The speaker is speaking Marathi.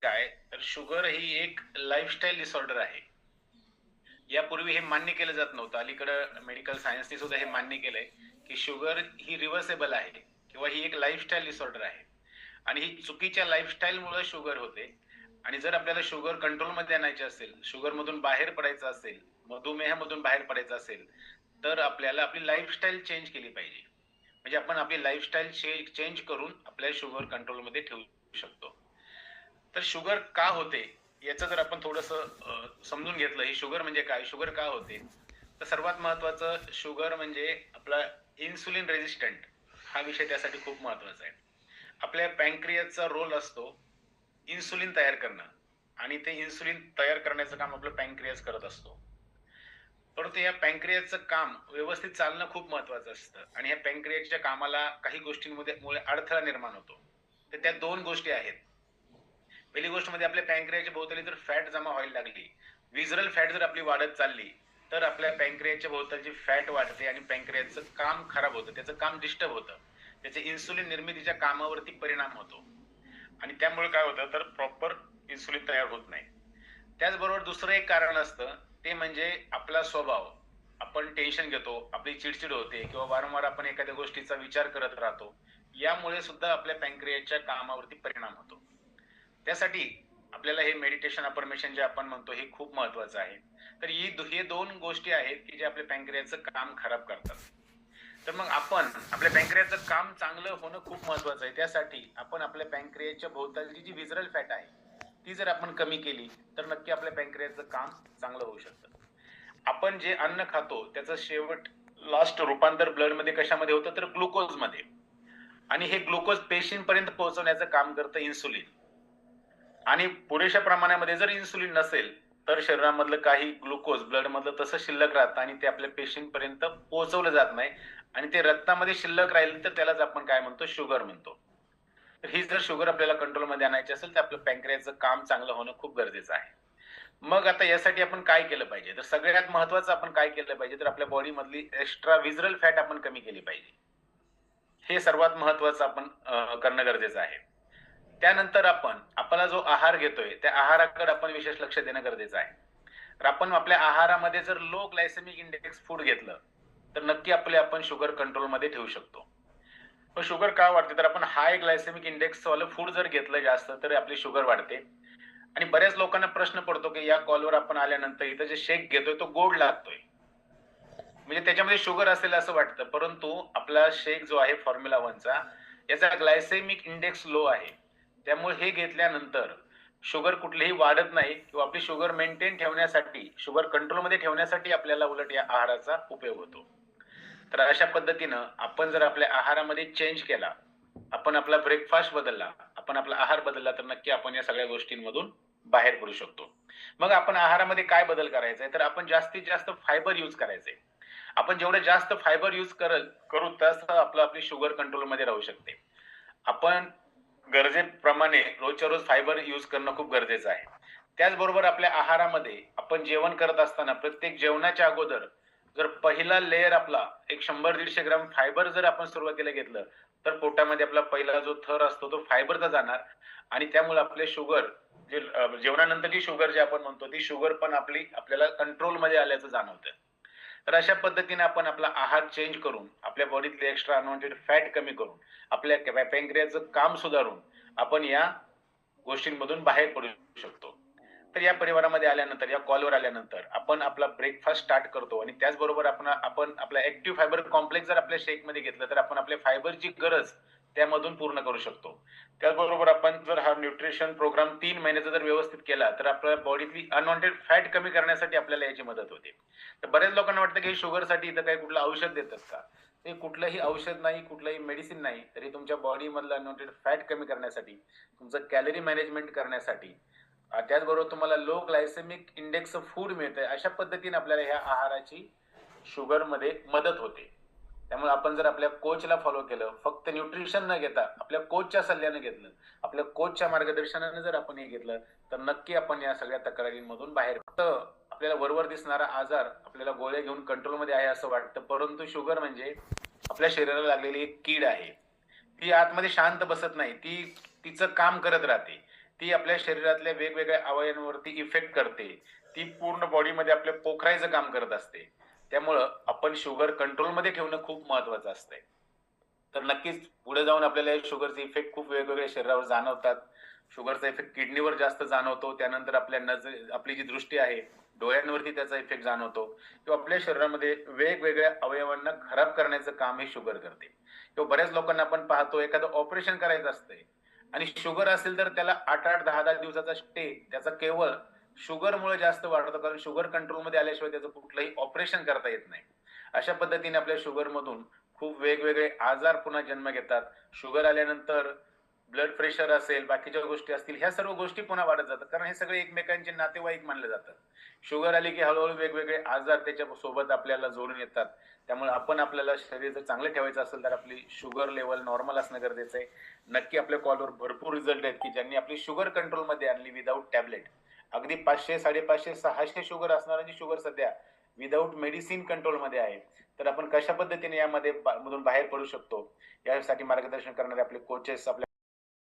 काय तर शुगर ही एक लाईफस्टाईल डिसऑर्डर आहे. यापूर्वी हे मान्य केलं जात नव्हतं. अलीकडं मेडिकल सायन्सने सुद्धा हे मान्य केलंय, की शुगर ही रिव्हर्सेबल आहे किंवा ही एक लाईफस्टाईल डिसऑर्डर आहे. आणि ही चुकीच्या लाईफस्टाईलमुळे शुगर होते. आणि जर आपल्याला शुगर कंट्रोलमध्ये आणायची असेल, शुगरमधून बाहेर पडायचं असेल, मधुमेहामधून बाहेर पडायचं असेल, तर आपल्याला आपली लाईफस्टाईल चेंज केली पाहिजे. म्हणजे आपण आपली लाईफस्टाईल चेंज करून आपल्या शुगर कंट्रोलमध्ये ठेवू शकतो. तर शुगर का होते याचं जर आपण थोडंसं समजून घेतलं, ही शुगर म्हणजे काय, शुगर का होते, तर सर्वात महत्वाचं शुगर म्हणजे आपला इन्सुलिन रेझिस्टंट हा विषय त्यासाठी खूप महत्वाचा आहे. आपल्या पॅनक्रियाचा रोल असतो इन्सुलिन तयार करणं, आणि ते इन्सुलिन तयार करण्याचं काम आपलं पॅनक्रियाज करत असतो. परंतु या पॅनक्रियाचं काम व्यवस्थित चालणं खूप महत्वाचं असतं, आणि या पॅनक्रियाच्या कामाला काही गोष्टींमध्ये मुळे अडथळा निर्माण होतो. तर त्या दोन गोष्टी आहेत. पहिली गोष्ट म्हणजे आपल्या पॅनक्रियाच्या भोवताली जर फॅट जमा व्हायला लागली, विजरल फॅट जर आपली वाढत चालली, तर आपल्या पॅनक्रियाच्या भोवतालची फॅट वाढते आणि पॅनक्रियाचं काम खराब होतं, त्याचं काम डिस्टर्ब होतं, त्याच्या इन्सुलिन निर्मितीच्या कामावरती परिणाम होतो. आणि त्यामुळे काय होतं, तर प्रॉपर इन्सुलिन तयार होत नाही. त्याचबरोबर दुसरं एक कारण असतं, ते म्हणजे आपला स्वभाव. आपण टेन्शन घेतो, आपली चिडचिड होते किंवा वारंवार आपण एखाद्या गोष्टीचा विचार करत राहतो. यामुळे सुद्धा आपल्या पॅनक्रियाच्या कामावरती परिणाम होतो. त्यासाठी आपल्याला हे मेडिटेशन अफर्मेशन जे आपण म्हणतो हे खूप महत्वाचं आहे. तर हे दोन गोष्टी आहेत की जे आपल्या पॅनक्रियाचं काम खराब करतात. तर मग आपण आपल्या पॅनक्रियाचं काम चांगलं होणं खूप महत्वाचं आहे. त्यासाठी आपण आपल्या पॅनक्रियाच्या भोवतालची जी विजरल फॅट आहे, ती जर आपण कमी केली, तर नक्की आपल्या पॅनक्रियाचं काम चांगलं होऊ शकतं. आपण जे अन्न खातो त्याचं शेवट लास्ट रूपांतर ब्लडमध्ये कशामध्ये होतं, तर ग्लुकोजमध्ये. आणि हे ग्लुकोज पेशींपर्यंत पोहोचवण्याचं काम करतं इन्सुलिन. आणि पुरेशा प्रमाणामध्ये जर इन्सुलिन नसेल, तर शरीरामधलं काही ग्लुकोज ब्लडमधलं तसं शिल्लक राहतं आणि ते आपल्या पेशींपर्यंत पोहोचवलं जात नाही. आणि ते रक्तामध्ये शिल्लक राहिलं तर त्यालाच आपण काय म्हणतो, शुगर म्हणतो. तर ही जर शुगर आपल्याला कंट्रोलमध्ये आणायची असेल, तर आपलं पॅनक्रियाचं काम चांगलं होणं खूप गरजेचं आहे. मग आता यासाठी आपण काय केलं पाहिजे? तर सगळ्यात महत्वाचं आपण काय केलं पाहिजे, तर आपल्या बॉडीमधली एक्स्ट्रा विजरल फॅट आपण कमी केली पाहिजे. हे सर्वात महत्वाचं आपण करणं गरजेचं आहे. त्यानंतर आपण आपला जो आहार घेतोय, त्या आहाराकडे आपण विशेष लक्ष देणं गरजेचं आहे. तर आपण आपल्या आहारामध्ये जर लो ग्लायसेमिक इंडेक्स फूड घेतलं, तर नक्की आपण शुगर कंट्रोलमध्ये ठेवू शकतो. पण शुगर का वाढते, तर आपण हाय ग्लायसेमिक इंडेक्स वालं फूड जर घेतलं जास्त, तर आपली शुगर वाढते. आणि बऱ्याच लोकांना प्रश्न पडतो, की या कॉलवर आपण आल्यानंतर इथं जे शेक घेतोय तो गोड लागतोय. म्हणजे त्याच्यामध्ये शुगर असेल असं वाटतं, परंतु आपला शेक जो आहे फॉर्म्युला 1चा, याचा ग्लायसेमिक इंडेक्स लो आहे. त्यामुळे हे घेतल्यानंतर शुगर कुठलीही वाढत नाही किंवा आपली शुगर मेंटेन ठेवण्यासाठी, शुगर कंट्रोलमध्ये ठेवण्यासाठी आपल्याला उलट या आहाराचा उपयोग होतो. तर अशा पद्धतीनं आपण जर आपल्या आहारामध्ये चेंज केला, आपण आपला ब्रेकफास्ट बदलला, आपण आपला आहार बदलला, तर नक्की आपण या सगळ्या गोष्टींमधून बाहेर पडू शकतो. मग आपण आहारामध्ये काय बदल करायचा आहे, तर आपण जास्तीत जास्त फायबर यूज करायचंय. आपण जेवढं जास्त फायबर यूज करू, तसं आपली शुगर कंट्रोलमध्ये राहू शकते. आपण गरजेप्रमाणे रोजच्या रोज फायबर यूज करणं खूप गरजेचं आहे. त्याचबरोबर आपल्या आहारामध्ये आपण जेवण करत असताना प्रत्येक जेवणाच्या अगोदर जर पहिला लेयर आपला एक 100-150 ग्राम फायबर जर आपण सुरुवातीला घेतलं, तर पोटामध्ये आपला पहिला जो थर असतो तो फायबरचा जाणार. आणि त्यामुळे आपले शुगर जे जेवणानंतरची शुगर जे आपण म्हणतो, ती शुगर पण आपल्याला कंट्रोलमध्ये आल्याचं जाणवतं. तर अशा पद्धतीने आपण आपला आहार चेंज करून, आपल्या बॉडीतले एक्स्ट्रा अनवॉन्टेड फॅट कमी करून, आपल्या पॅनक्रियाचं काम सुधारून आपण या गोष्टींमधून बाहेर पडू शकतो. तर या परिवारामध्ये आल्यानंतर, या कॉलवर आल्यानंतर आपण आपला ब्रेकफास्ट स्टार्ट करतो आणि त्याचबरोबर आपण आपला ॲक्टिव्ह फायबर कॉम्प्लेक्स जर आपल्या शेकमध्ये घेतलं, तर आपण आपल्या फायबरची गरज त्यामधून पूर्ण करू शकतो. त्याचबरोबर आपण जर हा न्यूट्रिशन प्रोग्राम 3 महिन्याचा जर व्यवस्थित केला, तर आपल्या बॉडीतली अनवॉन्टेड फॅट कमी करण्यासाठी आपल्याला याची मदत होते. तर बऱ्याच लोकांना वाटतं की शुगरसाठी इथं काही कुठलं औषध देतात का? ते कुठलंही औषध नाही, कुठलंही मेडिसिन नाही. तरी तुमच्या बॉडीमधलं अनवॉन्टेड फॅट कमी करण्यासाठी, तुमचं कॅलरी मॅनेजमेंट करण्यासाठी, त्याचबरोबर तुम्हाला लो ग्लायसेमिक इंडेक्सचं फूड मिळतंय. अशा पद्धतीने आपल्याला ह्या आहाराची शुगरमध्ये मदत होते. त्यामुळे आपण जर आपल्या कोचला फॉलो केलं, फक्त न्यूट्रिशन न घेता आपल्या कोचच्या सल्ल्याने घेतलं, आपल्या कोचच्या मार्गदर्शनाने जर आपण हे घेतलं, तर नक्की आपण या सगळ्या तक्रारींमधून बाहेर. फक्त आपल्याला वरवर दिसणारा आजार आपल्याला गोळ्या घेऊन कंट्रोलमध्ये आहे असं वाटतं, परंतु शुगर म्हणजे आपल्या शरीराला लागलेली एक कीड आहे. ती आतमध्ये शांत बसत नाही, ती तिचं काम करत राहते. ती आपल्या शरीरातल्या वेगवेगळ्या अवयवांवरती इफेक्ट करते. ती पूर्ण बॉडीमध्ये आपल्या पोखरायचं काम करत असते. त्यामुळं आपण शुगर कंट्रोलमध्ये ठेवणं खूप महत्त्वाचं असतंय. तर नक्कीच पुढे जाऊन आपल्याला हे शुगरचे इफेक्ट खूप वेगवेगळ्या शरीरावर जाणवतात. शुगरचा इफेक्ट किडनीवर जास्त जाणवतो. त्यानंतर आपल्या आपली जी दृष्टी आहे, डोळ्यांवरती त्याचा इफेक्ट जाणवतो किंवा आपल्या शरीरामध्ये वेगवेगळ्या अवयवांना खराब करण्याचं काम हे शुगर करते. किंवा बऱ्याच लोकांना आपण पाहतो एखादं ऑपरेशन करायचं असतंय आणि शुगर असेल तर त्याला 8-8, 10-10 दिवसाचा स्टे त्याचा केवळ शुगरमुळे जास्त वाढतो. कारण शुगर कंट्रोलमध्ये आल्याशिवाय त्याचं कुठलंही ऑपरेशन करता येत नाही. अशा पद्धतीने आपल्या शुगरमधून खूप वेगवेगळे आजार पुन्हा जन्म घेतात. शुगर आल्यानंतर ब्लड प्रेशर असेल, बाकीच्या गोष्टी असतील, ह्या सर्व गोष्टी पुन्हा वाढत जातात. कारण हे सगळे एकमेकांचे नातेवाईक मानले जातात. शुगर आली की हळू वेगवेगळे आजार त्याच्या सोबत आपल्याला जोडून येतात. त्यामुळे आपण आपल्याला शरीर जर चांगलं ठेवायचं असेल तर आपली शुगर लेव्हल नॉर्मल असणं गरजेचं आहे. नक्की आपल्या कॉलवर भरपूर रिझल्ट आहेत, की ज्यांनी आपली शुगर कंट्रोलमध्ये आणली विदाऊट टॅबलेट. अगदी 500, 550, 600 शुगर असणाऱ्यांची शुगर सध्या विदाऊट मेडिसिन कंट्रोलमध्ये आहे. तर आपण कशा पद्धतीने यामध्ये मधून बाहेर पडू शकतो, यासाठी मार्गदर्शन करणारे आपले कोचेस आपल्या